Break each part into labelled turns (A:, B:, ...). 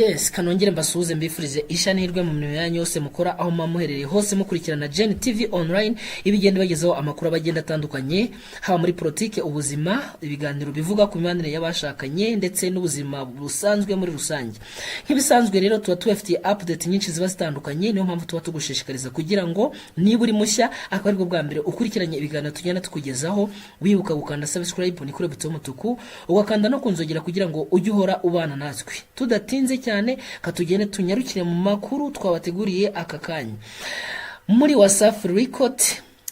A: Yes, kanongere mbasuhuze mbifurize isha nihirwe mu mirimo yanyu yose mukora aho muherereye hose mukurikirana Gen TV online ibigenda bagezaho amakuru abagenda atandukanye haba muri politike, ubuzima, ibiganiro bivuga ku mibanire y'abashakanye ndetse n'ubuzima busanzwe muri rusange. Nk'ibisanzwe rero tuba tubafitiye update nyinshi ziba zitandukanye, niyo mpamvu tuba tugushishikariza kugira ngo niba uri mushya akaba aribwo bwa mbere ukurikiranye ibiganiro tugenda tukugezaho, wibuka gukanda subscribe ni kuri buto y'umutuku, ugakanda no kunzogera kugira ngo ujye uhora ubana natwe. Tudatinze cyane katugende tunyarukire mu makuru twabateguriye aka kanya. Muri Wasafi Record,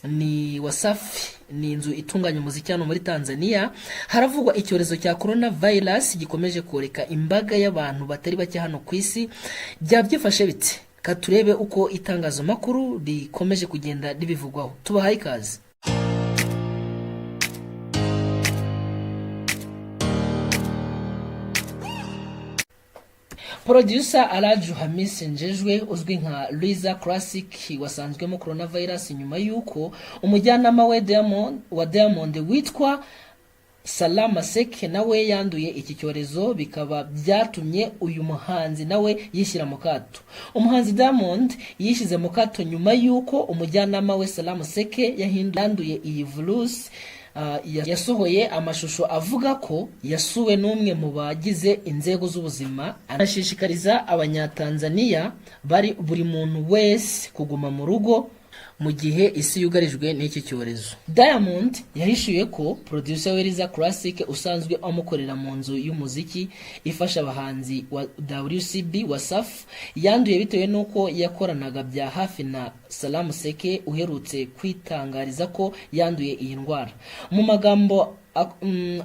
A: ni Wasafi ni inzu itunganya umuziki hano muri Tanzania, haravugwa icyorezo cya coronavirus gikomeje koreka imbaga y'abantu batari bake hano ku isi. Byabyifashe bite? Katurebe uko itangazo makuru rikomeje kugenda ribivugwaho. Tubahaye ikaze. Producer Alaju Hamisi Njejwe uzwi nka Liza Classic wasanzwemo coronavirus nyuma yuko umujyanama wa Diamond witwa Salama Seke nawe yanduye iki cyorezo, bikaba byatumye uyu muhanzi nawe yishyira mu kato. Umuhanzi Diamond yishize mu kato nyuma yuko umujyanama we Salama Seke yanduye iyi virus. Yasohoye amashusho avuga ko yasuwe n'umwe mu bagize inzego z'ubuzima, anashishikariza abanyatanzania buri muntu wese kuguma mu rugo mu gihe isi yugarijwe n'iki cyorezo. Diamond yahishuye ko producer we Liza Classic usanzwe amukorera mu nzu y'umuziki ifasha abahanzi wa WCB Wasafi yanduye bitewe nuko yakoranaga bya hafi na Salama Seke uherutse kwitangariza ko yanduye iyi ndwara. Mu magambo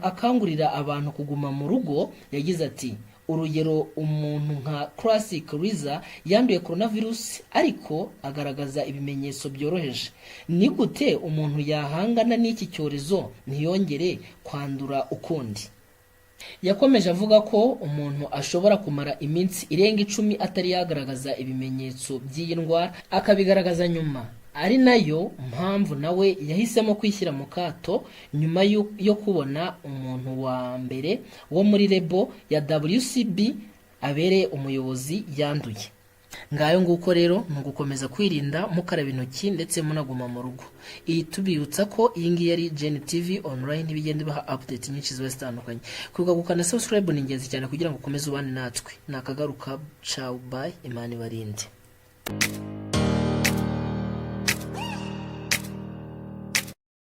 A: akangurira abantu kuguma mu rugo yagize ati: urugero, umuntu nka Classic Liza yanduye coronavirus ariko agaragaza ibimenyetso byoroheje. Ni gute umuntu yahangana n'iki cyorezo ntiyongere kwandura ukundi? Yakomeje avuga ko umuntu ashobora kumara iminsi irenga 10 atari yagaragaza ibimenyetso by'iyi ndwara akabigaragaza nyuma, ari nayo mpamvu nawe yahisemo kwishyira mu kato nyuma yo kubona umuntu wa mbere wo muri lebo ya WCB abereye umuyobozi yanduye. Ngayo nguko rero mugukomeza kwirinda, mukaraba intoki ndetse munaguma mu rugo. Iyi tubibutsa ko iyi ngiyi ari Gen TV online ibigenda baha update nyinshi ziba zitandukanye. Kuvuga gukanda subscribe ni ingenzi cyane kugira ngo ukomeze ubane natwe. Nakagaruka, ciao, bye, Imana ibarinde.